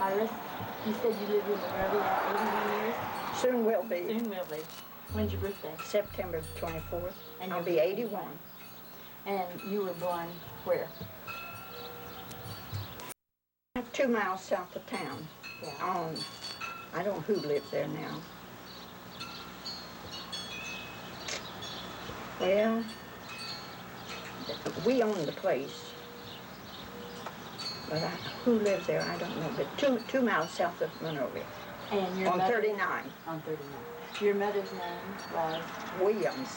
Iris, you said you lived in Monrovia 81 years? Soon will be. Soon will be. When's your birthday? September 24th. And I'll be 81. And you were born where? 2 miles south of town. Yeah. I don't know who lives there now. Well, we own the place. But who lives there, I don't know. But 2 miles south of Monrovia. And your on mother, 39. On 39. Your mother's name was? Williams.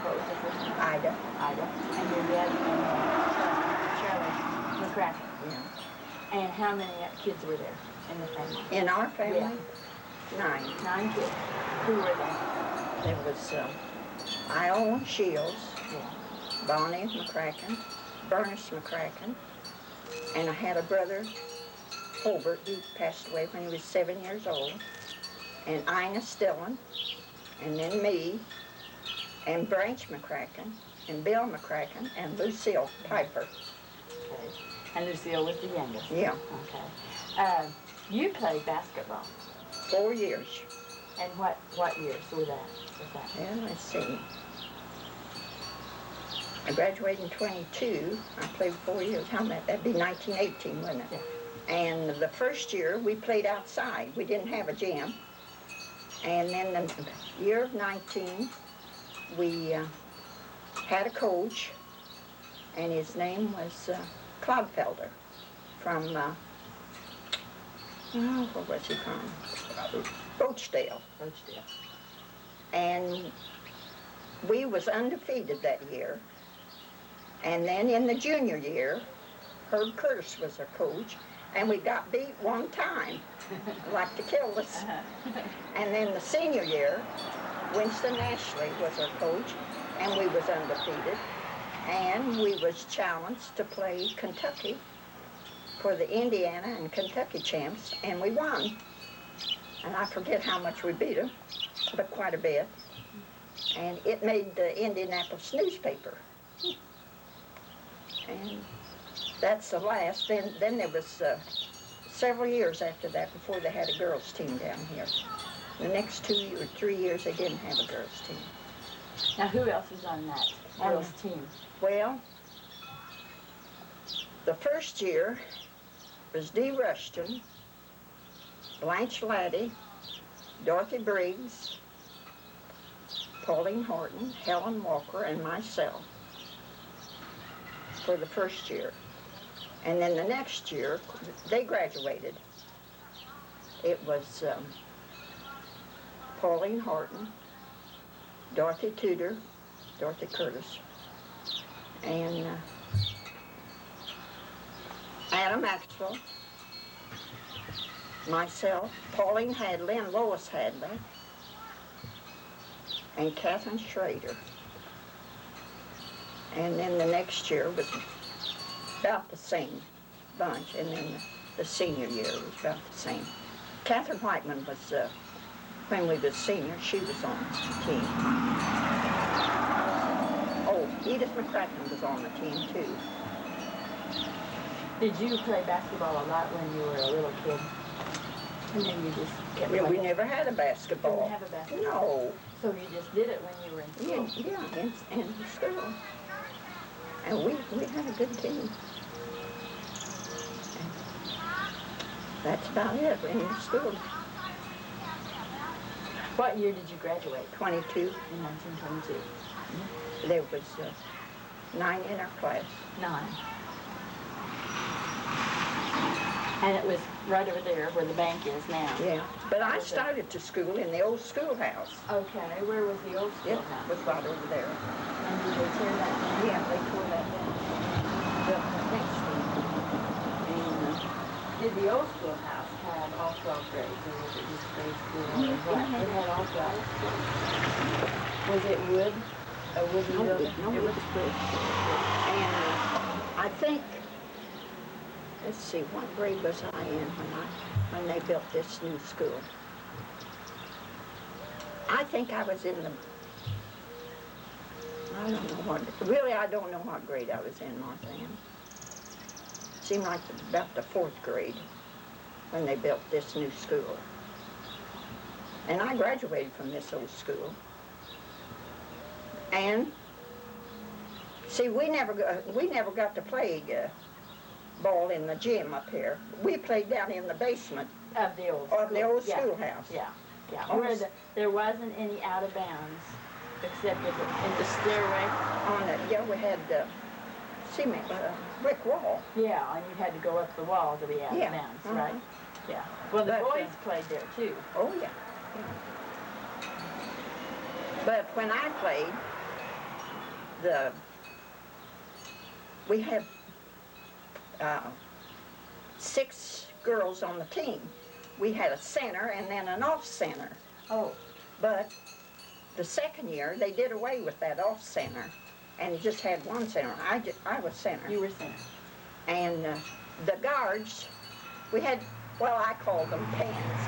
What was her first name? Ida. Ida. And your dad's name was? Charlie McCracken. Yeah. And how many kids were there in the family? In our family? Yeah. 9. 9 kids. Who were they? There was Iowa Shields, yeah. Bonnie McCracken, Bernice McCracken, and I had a brother, Holbert, who passed away when he was 7 years old, and Ina Stillen, and then me, and Branch McCracken, and Bill McCracken, and Lucille Piper. Okay. And Lucille was the youngest? Yeah. Okay. You played basketball? 4 years. And what years were that? Well, let's see. I graduated in 22. I played 4 years. How about that'd be 1918, wouldn't it? Yeah. And the first year we played outside. We didn't have a gym. And then the year of 19, we had a coach, and his name was Clodfelder from, what was he from? Rochdale. Rochdale. And we was undefeated that year. And then in the junior year, Herb Curtis was our coach, and we got beat one time, like to kill us. And then the senior year, Winston Ashley was our coach, and we was undefeated. And we was challenged to play Kentucky for the Indiana and Kentucky champs, and we won. And I forget how much we beat them, but quite a bit. And it made the Indianapolis newspaper. And that's the last. Then there was several years after that before they had a girls' team down here. The next 2 or 3 years they didn't have a girls' team. Now who else was on that girls' team? Well, the first year was Dee Rushton, Blanche Laddie, Dorothy Briggs, Pauline Horton, Helen Walker, and myself for the first year. And then the next year, they graduated. It was Pauline Horton, Dorothy Tudor, Dorothy Curtis, and Anna Maxwell, myself, Pauline Hadley, and Lois Hadley, and Catherine Schrader. And then the next year was about the same bunch, and then the senior year was about the same. Catherine Whiteman was, when we was seniors, she was on the team. Oh, Edith McCracken was on the team too. Did you play basketball a lot when you were a little kid? And then you just kept Well, we playing? never had a basketball. Didn't have a basketball? No. So you just did it when you were in school? Yeah, in school. And we had a good team. And that's about it in school. What year did you graduate? 22. In 1922. Mm-hmm. There was 9 in our class. 9. And it was right over there where the bank is now. Yeah, but I started to school in the old schoolhouse. Okay, where was the old schoolhouse? It was right over there. And did they tear that down? Yeah, they tore that down. Built the next one. And did the old schoolhouse have all 12 grades, or was it just grade school, or what? It had all 12. Was it wood? A wooden building? No, it was brick. And I think, let's see, what grade was I in when they built this new school? I think I was in the, I don't know what, really I don't know what grade I was in, Martha Ann. Seemed like about the 4th grade. when they built this new school. And I graduated from this old school. And see, we never got to play ball in the gym up here. We played down in the basement Of the old schoolhouse. Yeah, yeah. Where there wasn't any out of bounds, except in the stairway. We had cement, brick wall. Yeah, and you had to go up the wall to be out of bounds, right? Yeah. Well, the boys played there too. Oh, yeah. But when I played, we had 6 girls on the team. We had a center and then an off center. Oh. But the second year, they did away with that off center and just had one center. I was center. You were center. And the guards, we had, well, I called them pans.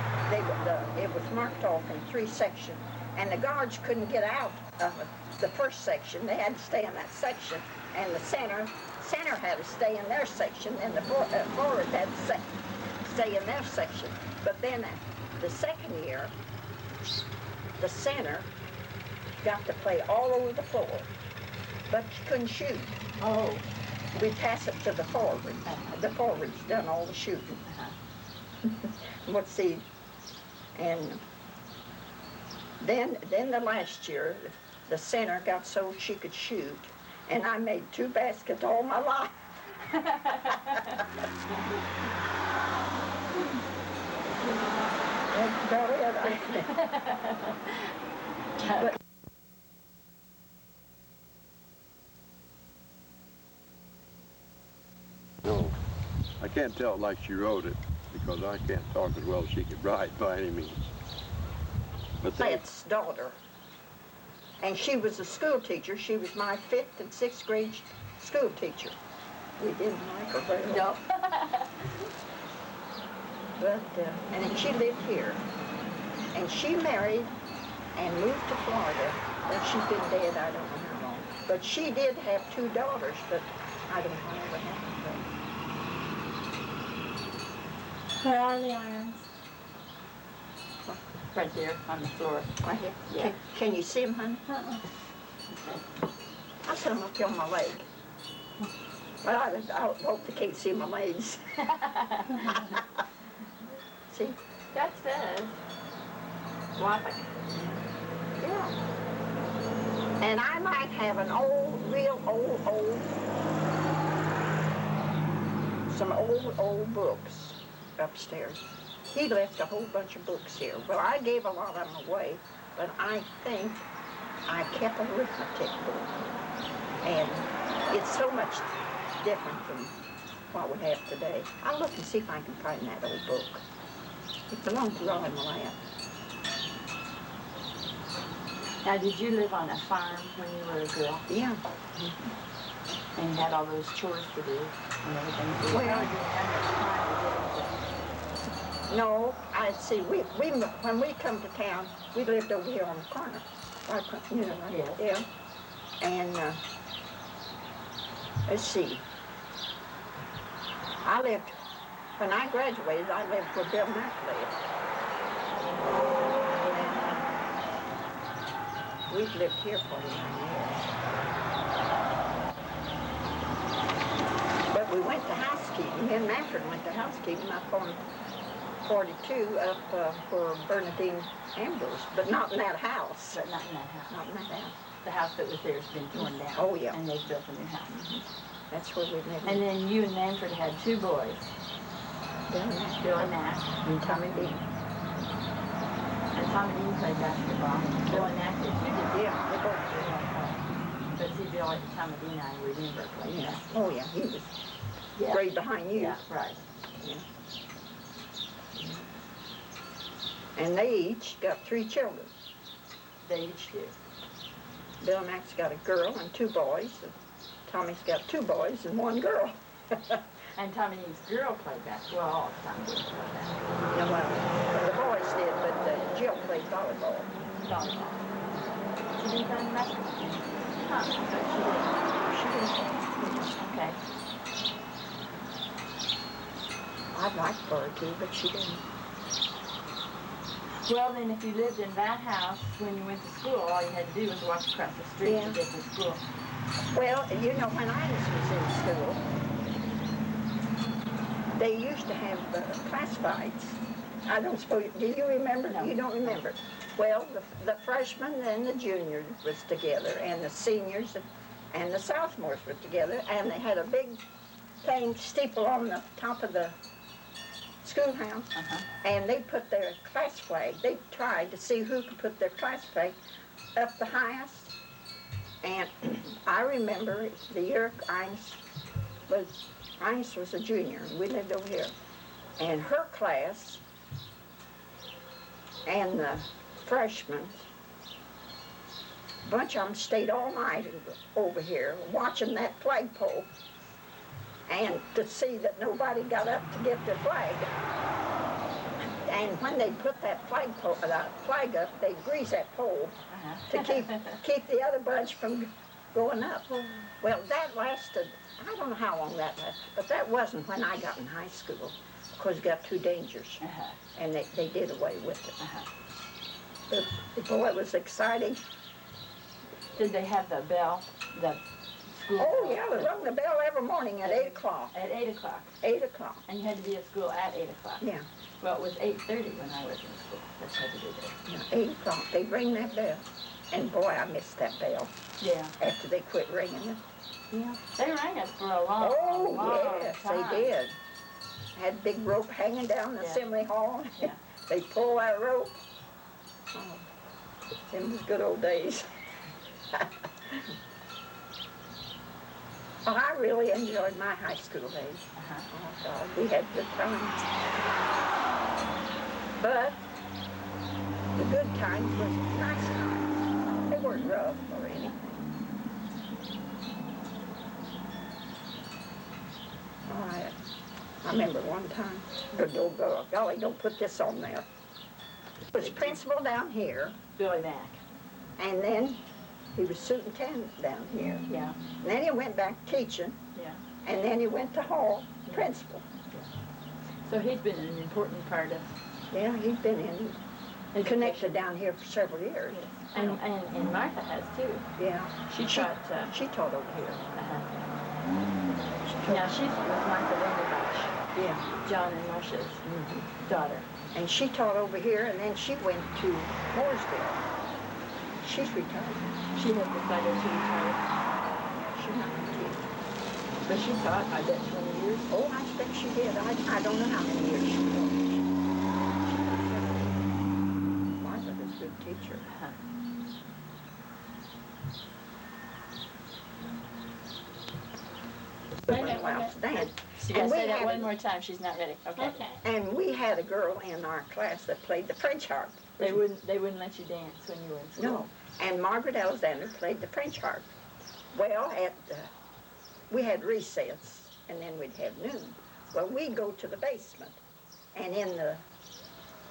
It was marked off in 3 sections. And the guards couldn't get out of the first section. They had to stay in that section. And the center had to stay in their section, and the forward had to stay in their section. But then the second year, the center got to play all over the floor, but she couldn't shoot. Oh. We pass it to the forward. The forward's done all the shooting. Let's see. And then the last year, the center got so she could shoot, and I made 2 baskets all my life. That's about it. But no, I can't tell it like she wrote it, because I can't talk as well as she could write by any means. But Seth's daughter. And she was a school teacher. She was my 5th and 6th grade school teacher. We didn't like her very well. No. But, and then she lived here. And she married and moved to Florida. Well, she's been dead, I don't know how long. But she did have 2 daughters, but I don't know what happened to them. Where are the irons? Right there on the floor. Right here? Yeah. Can you see them, honey? I set them up here on my leg. Well, I hope they can't see my legs. See? That says Wappick. Yeah. And I might have an real old, some old books upstairs. He left a whole bunch of books here. Well, I gave a lot of them away, but I think I kept an arithmetic book. And it's so much different from what we have today. I'll look and see if I can find that old book. It belonged to Ron Malaya. Now, did you live on a farm when you were a girl? Yeah. And you had all those chores to do and everything? Well, no, I see. When we come to town, we lived over here on the corner. You know, right? Yes. Yeah. And let's see. When I graduated, I lived where Bill Mack lived. And we've lived here 49 years. But we went to housekeeping. Me and Manfred went to housekeeping up on 42 up for Bernadine Ambrose, but not in that house. But not in that house. Not in that house. The house that was there has been torn down. Oh, yeah. And they've built a new house. That's where we lived. And then you and Manfred had 2 boys, Bill and Mac. Bill and Nat. And Tommy Dean. And Tommy Dean played basketball. Bill and Nat did. You did. Yeah, they both did. But see, Bill and Tommy Dean, I remember playing Yeah. basketball. Oh, yeah, he was Yeah. grade behind you. Yeah, right. Yeah. And they each got 3 children. They each did. Bill and Mac's got a girl and 2 boys. And Tommy's got 2 boys and 1 girl. And Tommy Dean's girl played basketball. Well, all Tommy Dean played basketball. No, well, the boys did, but Jill played volleyball. Volleyball. She didn't play basketball? Huh, I thought She didn't. she did. Okay. I'd like for her to, but she didn't. Well, then if you lived in that house when you went to school, all you had to do was walk across the street Yeah. to get to school. Well, you know, when I was in school, they used to have class fights. I don't suppose, do you remember? No. You don't remember? Well, the freshmen and the juniors was together, and the seniors and the sophomores were together, and they had a big plain steeple on the top of the schoolhouse, and they put their class flag. They tried to see who could put their class flag up the highest. And I remember the year Ines was a junior, and we lived over here. And her class and the freshmen, a bunch of them stayed all night over here watching that flagpole, and to see that nobody got up to get their flag. And when they put that flag up, they'd grease that pole to keep the other bunch from going up. Well, that lasted, I don't know how long that lasted, but that wasn't when I got in high school, because it got too dangerous, and they did away with it. But boy, it was exciting. Did they have the bell, the school Oh, bell? yeah, we rung the bell every morning at 8 o'clock. At 8 o'clock. 8 o'clock. And you had to be at school at 8 o'clock. Yeah. Well, it was 8:30 when I was in school. That's how to do that. Yeah, 8 o'clock. They'd ring that bell. And boy, I missed that bell Yeah. after they quit ringing it. Yeah. They rang it for a long, Oh, yes, time. they did. Had a big rope hanging down the Yeah. assembly hall. Yeah. They pull that rope. Oh, them was good old days. Well, I really enjoyed my high school days. Oh, God, we had good times. But the good times was nice times. They weren't rough or anything. Oh, I remember one time, golly, don't put this on there. There was principal down here, Billy Mack. and then he was superintendent down here. Yeah. And then he went back teaching, Yeah. and then he went to Hall, principal. So he's been an important part of Yeah, he's been in connected down here for several years. Yes. And Martha has too. Yeah. She taught. She taught over here. Now she's with Martha Vanderbosch, Yeah. John and Marcia's daughter. And she taught over here, and then she went to Mooresville. She's retired. She has decided to retire. She's not going to teach. But she taught, I bet, 20 years. Oh, I expect she did. I don't know how many years she taught. Martha was a good teacher. Wait a minute. Outstanding. You gotta And we say that had one a- more time. She's not ready. Okay. And we had a girl in our class that played the French harp. They wouldn't let you dance when you were in school. No. And Margaret Alexander played the French harp. Well, we had recess, and then we'd have noon. Well, we'd go to the basement, and in the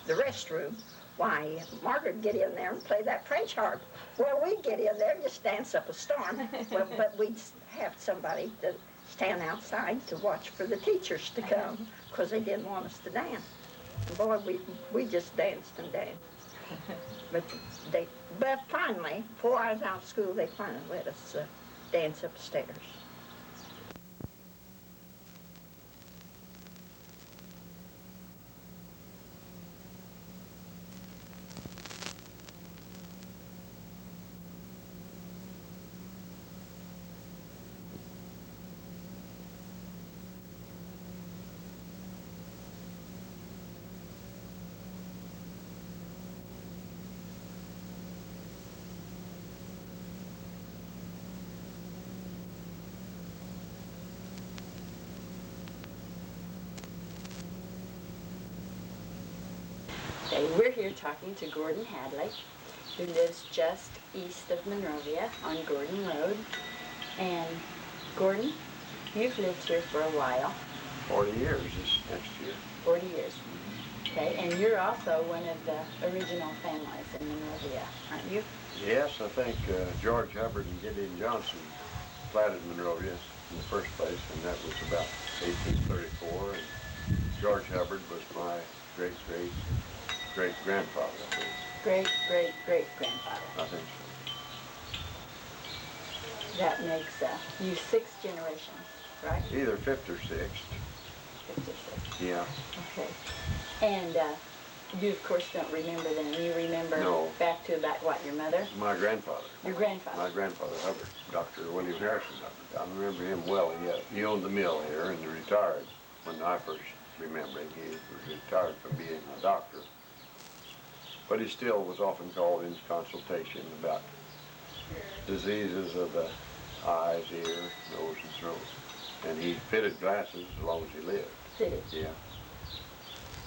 restroom, why, Margaret would get in there and play that French harp. Well, we'd get in there and just dance up a storm. Well, but we'd have somebody to stand outside to watch for the teachers to come, because they didn't want us to dance. And boy, we just danced and danced. But finally, 4 hours out of school, they finally let us dance upstairs. Okay, we're here talking to Gordon Hadley, who lives just east of Monrovia on Gordon Road. And Gordon, you've lived here for a while. 40 years this next year. 40 years. Okay, and you're also one of the original families in Monrovia, aren't you? Yes, I think George Hubbard and Gideon Johnson planted Monrovia in the first place, and that was about 1834. And George Hubbard was my great-great-great-grandfather, I think. Great-great-great-grandfather. I think That makes you sixth generation, right? so. Either fifth or sixth. Fifth or sixth. Yeah. Okay. And you, of course, don't remember them. You remember No. back to about what, your mother? My grandfather. Your grandfather. My grandfather Hubbard, Dr. William Harrison Hubbard. I remember him well. He owned the mill here and he retired. When I first remember him, he was retired from being a doctor. But he still was often called in consultation about diseases of the eyes, ear, nose, and throat. And he fitted glasses as long as he lived. Did he? Yeah.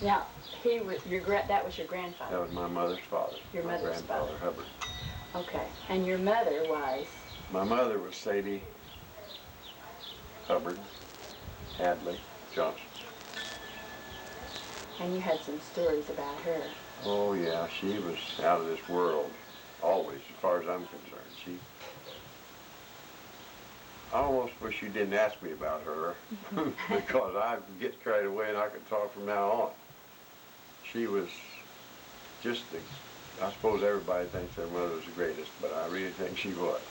Now, he was that was your grandfather. That was my mother's father. Your my mother's grandfather, father. Hubbard. Okay. And your mother was? My mother was Sadie Hubbard Hadley Johnson. And you had some stories about her. Oh yeah, she was out of this world, always, as far as I'm concerned. I almost wish you didn't ask me about her, because I get carried away and I could talk from now on. She was just I suppose everybody thinks their mother was the greatest, but I really think she was.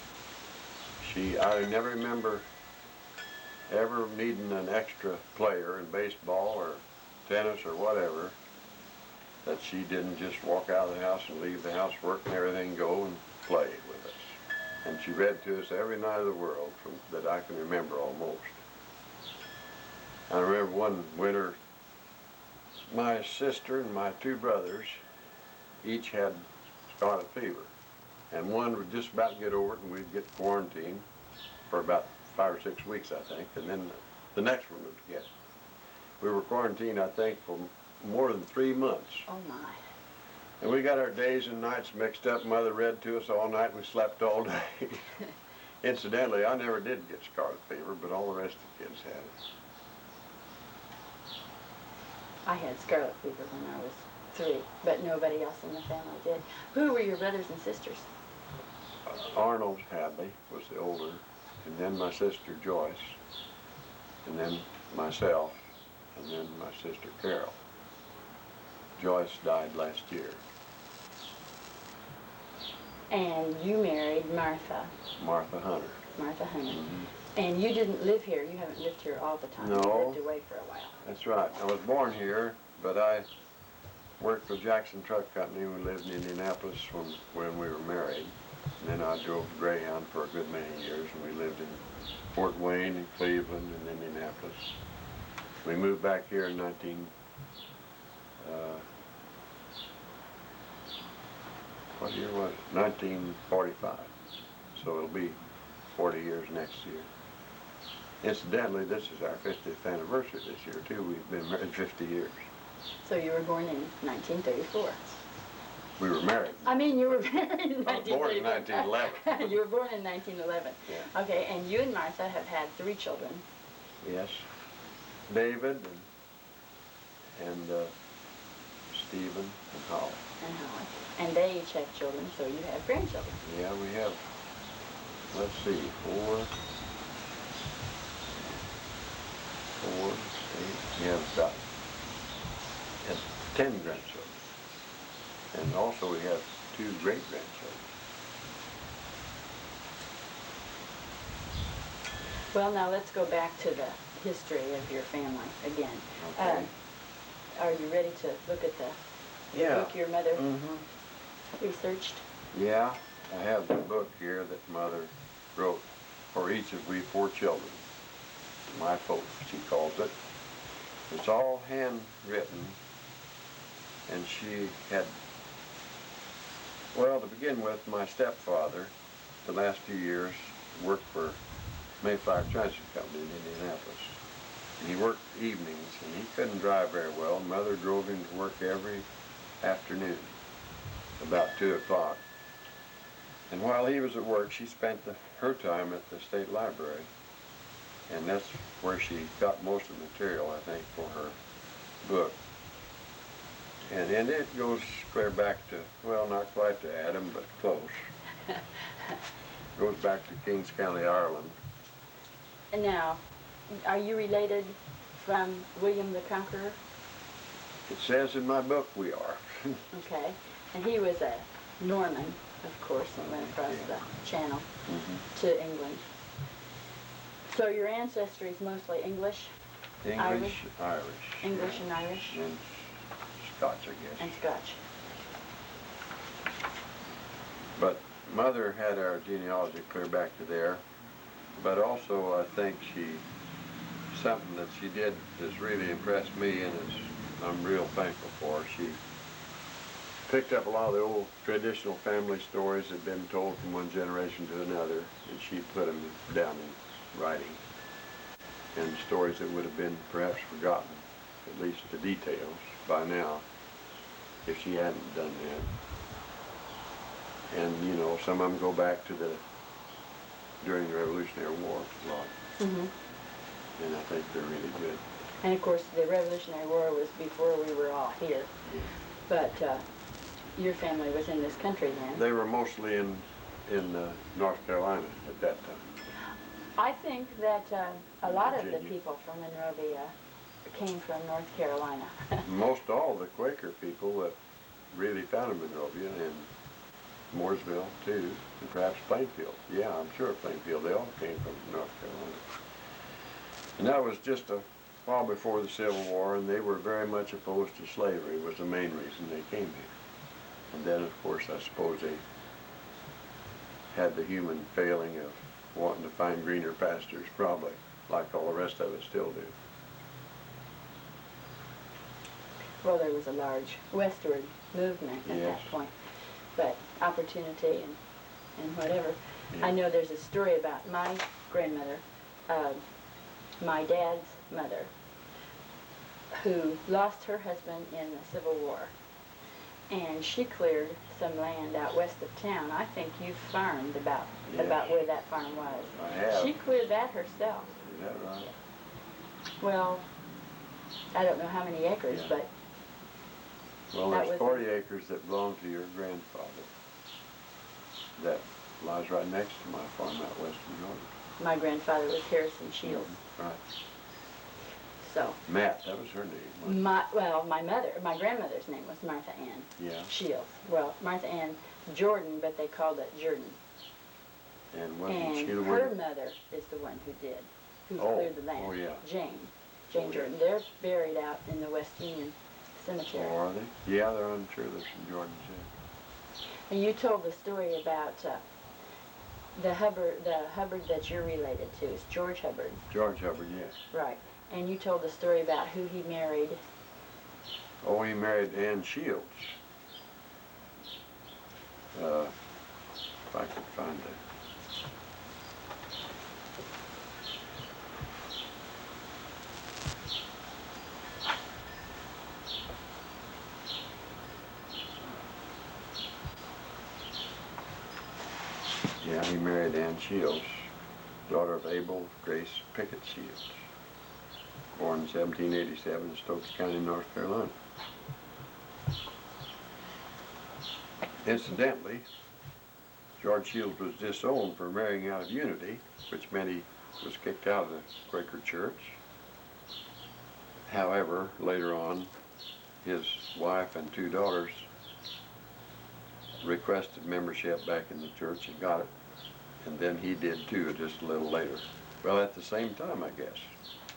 I never remember ever needing an extra player in baseball or tennis or whatever, that she didn't just walk out of the house and leave the house, work and everything, go and play with us. And she read to us every night of the world that I can remember almost. I remember one winter, my sister and my two brothers each had scarlet fever. And one would just about get over it and we'd get quarantined for about 5 or 6 weeks, I think, and then the next one would get it. We were quarantined, I think, for more than 3 months. Oh my. And we got our days and nights mixed up. Mother read to us all night and we slept all day. Incidentally, I never did get scarlet fever, but all the rest of the kids had it. I had scarlet fever when I was 3, but nobody else in the family did. Who were your brothers and sisters? Arnold Hadley was the older, and then my sister Joyce, and then myself, and then my sister Carol. Joyce died last year. And you married Martha. Martha Hunter. Martha Hunter. Mm-hmm. And you didn't live here. You haven't lived here all the time. No. You lived away for a while. That's right. I was born here, but I worked for Jackson Truck Company. We lived in Indianapolis when we were married. And then I drove Greyhound for a good many years, and we lived in Fort Wayne and Cleveland and Indianapolis. We moved back here in 1945. So it'll be 40 years next year. Incidentally, this is our 50th anniversary this year, too. We've been married 50 years. So you were born in 1934. We were married. I mean, you were married in I was born in 1911. You were born in 1911. Yeah. Okay, and you and Martha have had 3 children. Yes. David and Stephen and Holly. And Holly. And they each have children, so you have grandchildren. Yeah, we have, let's see, 4, 8. We have about 10 grandchildren. And also we have 2 great-grandchildren. Well, now let's go back to the history of your family again. Okay. Are you ready to look at the book your mother researched? Yeah, I have the book here that Mother wrote for each of we 4 children. My folks, she calls it. It's all handwritten, and she had, well, to begin with, my stepfather, the last few years, worked for Mayflower Transit Company in Indianapolis. And he worked evenings, and he couldn't drive very well. Mother drove him to work every afternoon, about 2 o'clock. And while he was at work, she spent her time at the State Library. And that's where she got most of the material, I think, for her book. And it goes clear back to, well, not quite to Adam, but close. Goes back to Kings County, Ireland. And now, are you related from William the Conqueror? It says in my book we are. Okay. And he was a Norman, of course, and went across the channel to England. So your ancestry is mostly English? English, Irish. English and Irish? And Scotch, I guess. And Scotch. But Mother had our genealogy clear back to there. But also, I think something that she did that's really impressed me and I'm real thankful for. She picked up a lot of the old traditional family stories that had been told from one generation to another, and she put them down in writing. And stories that would have been perhaps forgotten, at least the details, by now, if she hadn't done that. And, you know, some of them go back to during the Revolutionary War a lot. And I think they're really good. And of course, the Revolutionary War was before we were all here. But your family was in this country then. They were mostly in North Carolina at that time. I think that a lot of the people from Monrovia came from North Carolina. Most all the Quaker people that really founded Monrovia and Mooresville too, and perhaps Plainfield. Yeah, I'm sure Plainfield, they all came from North Carolina. And that was just a while before the Civil War, and they were very much opposed to slavery was the main reason they came here. And then, of course, I suppose they had the human failing of wanting to find greener pastures, probably, like all the rest of us still do. Well, there was a large westward movement at that point, but opportunity and whatever. I know there's a story about my grandmother, my dad's mother, who lost her husband in the Civil War, and she cleared some land out west of town. I think you farmed about where that farm was. I have. She cleared that herself. Is that right? Well, I don't know how many acres, but well, there's 40 acres that belong to your grandfather. That lies right next to my farm out west of Monrovia. my grandfather was Harrison Shields. Right. So. Matt, that was her name. My grandmother's name was Martha Ann Shields. Well, Martha Ann Jordan, but they called it Jordan. And wasn't she the one? Her mother is the one who cleared the land. Oh, yeah. Jane Jordan. They're buried out in the West Union Cemetery. Oh, are they? Yeah, I'm sure there's some Jordans in. And you told the story about the Hubbard that you're related to. Is George Hubbard. George Hubbard, yes. Right. And you told the story about who he married. Oh, he married Ann Shields. If I could find it. Yeah, he married Ann Shields, daughter of Abel Grace Pickett Shields, born in 1787 in Stokes County, North Carolina. Incidentally, George Shields was disowned for marrying out of unity, which meant he was kicked out of the Quaker Church. However, later on, his wife and two daughters requested membership back in the church and got it. And then he did too, just a little later. Well, at the same time, I guess,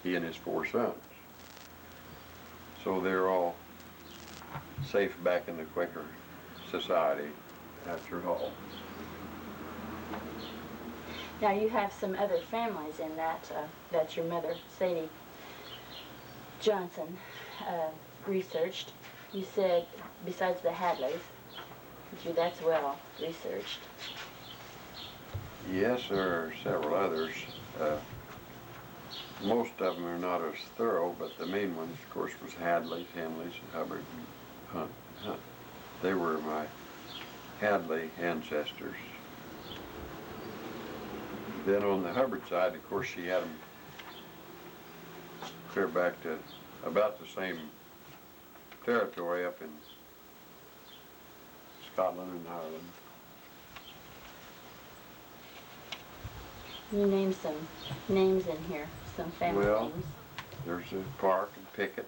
he and his 4 sons. So they're all safe back in the Quaker society after all. Now you have some other families in that your mother, Sadie Johnson, researched. You said, besides the Hadleys, that's well researched. Yes, there are several others. Most of them are not as thorough, but the main ones, of course, was Hadley's, Henley's, and Hubbard, and Hunt. They were my Hadley ancestors. Then on the Hubbard side, of course, she had them clear back to about the same territory up in Scotland and Ireland. You named some names in here, some family names. There's a Park and Pickett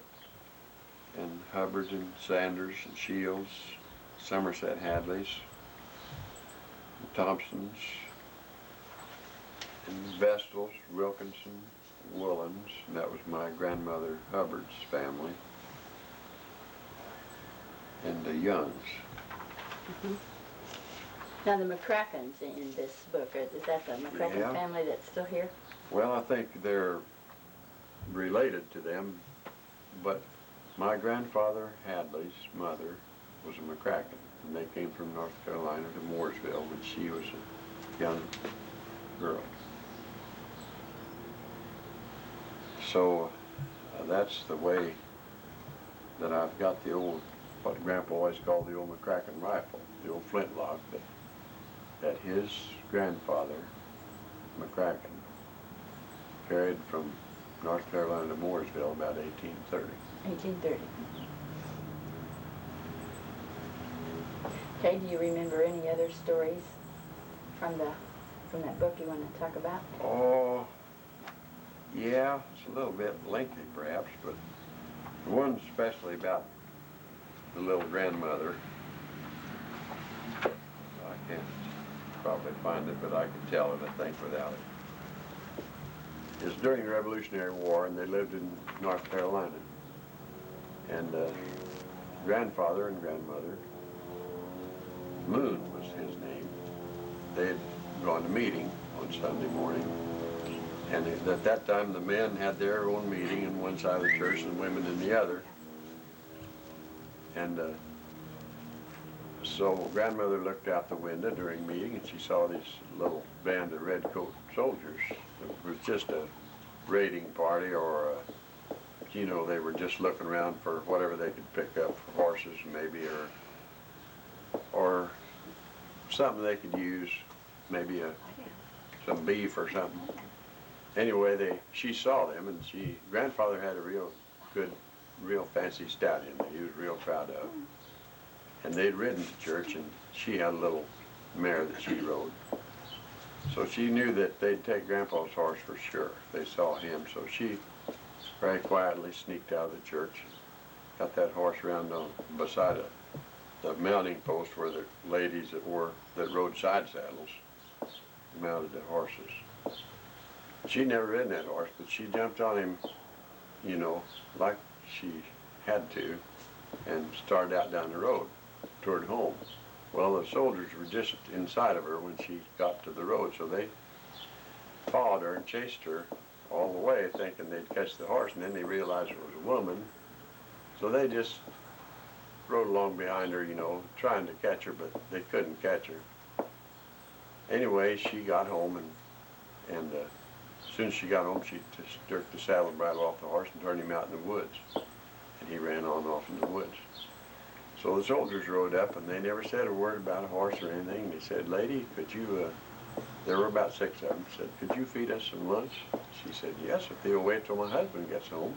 and Hubbards and Sanders and Shields, Somerset Hadleys, and Thompsons, and Vestals, Wilkinson, Woolens, and that was my grandmother Hubbard's family, and the Youngs. Mm-hmm. Now the McCrackens in this book, is that the McCracken Yeah. family that's still here? Well, I think they're related to them, but my grandfather Hadley's mother was a McCracken, and they came from North Carolina to Mooresville when she was a young girl. So that's the way that I've got the old, what Grandpa always called the old McCracken rifle, the old flintlock that his grandfather, McCracken, carried from North Carolina to Mooresville about 1830. 1830. Okay, do you remember any other stories from that book you want to talk about? Oh, yeah, it's a little bit lengthy perhaps, but the one especially about the little grandmother, I can't probably find it, but I can tell it, I think, without it. It's during the Revolutionary War, and they lived in North Carolina. And grandfather and grandmother, Moon was his name, they had gone to meeting on Sunday morning. And at that time, the men had their own meeting in one side of the church and the women in the other. And so grandmother looked out the window during meeting, and she saw this little band of redcoat soldiers. It was just a raiding party, or you know, they were just looking around for whatever they could pick up, for horses maybe, or something they could use, maybe some beef or something. Anyway, she saw them, and grandfather had a real fancy stallion that he was real proud of. And they'd ridden to church, and she had a little mare that she rode. So she knew that they'd take Grandpa's horse for sure if they saw him. So she very quietly sneaked out of the church, got that horse around beside the mounting post where the ladies that rode side saddles mounted the horses. She'd never ridden that horse, but she jumped on him, you know, like she had to, and started out down the road toward home. Well, the soldiers were just inside of her when she got to the road, so they followed her and chased her all the way, thinking they'd catch the horse, and then they realized it was a woman. So they just rode along behind her, you know, trying to catch her, but they couldn't catch her. Anyway, she got home, and as soon as she got home, she just jerked the saddle and bridle off the horse and turned him out in the woods. And he ran on off in the woods. So the soldiers rode up, and they never said a word about a horse or anything. They said, "Lady, could you," there were about 6 of them, said, "Could you feed us some lunch?" She said, "Yes, if they'll wait till my husband gets home."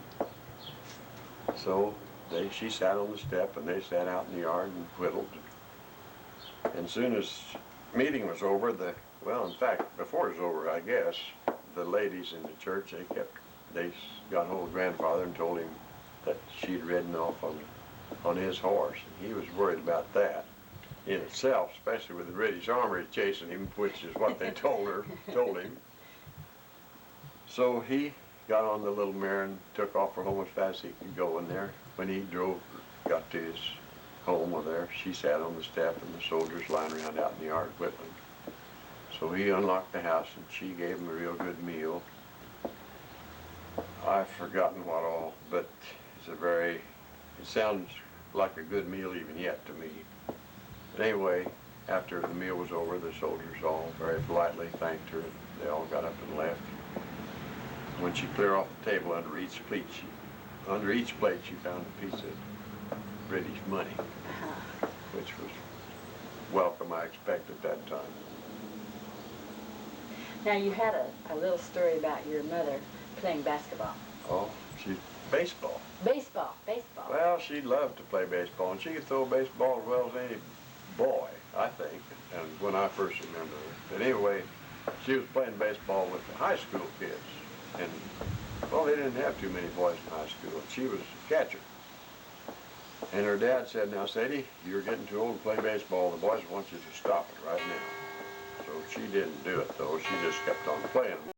So she sat on the step, and they sat out in the yard and whittled. And as soon as meeting was over, well, in fact, before it was over, I guess, the ladies in the church, they got hold of grandfather and told him that she'd ridden off on his horse. And he was worried about that in itself, especially with the British Army chasing him, which is what they told him. So he got on the little mare and took off for home as fast as he could go in there. When he got to his home there, she sat on the step, and the soldiers lying around out in the yard whittling. So he unlocked the house, and she gave him a real good meal. I've forgotten what all, but it sounds like a good meal even yet to me. But anyway, after the meal was over, the soldiers all very politely thanked her, and they all got up and left. When she cleared off the table, under each plate she found a piece of British money, which was welcome, I expect, at that time. Now you had a little story about your mother playing basketball. Oh, baseball. Baseball. Well, she loved to play baseball, and she could throw a baseball as well as any boy, I think, and when I first remember her. But anyway, she was playing baseball with the high school kids, and, well, they didn't have too many boys in high school, and she was a catcher. And her dad said, now Sadie, you're getting too old to play baseball. The boys want you to stop it right now. So she didn't do it though. She just kept on playing.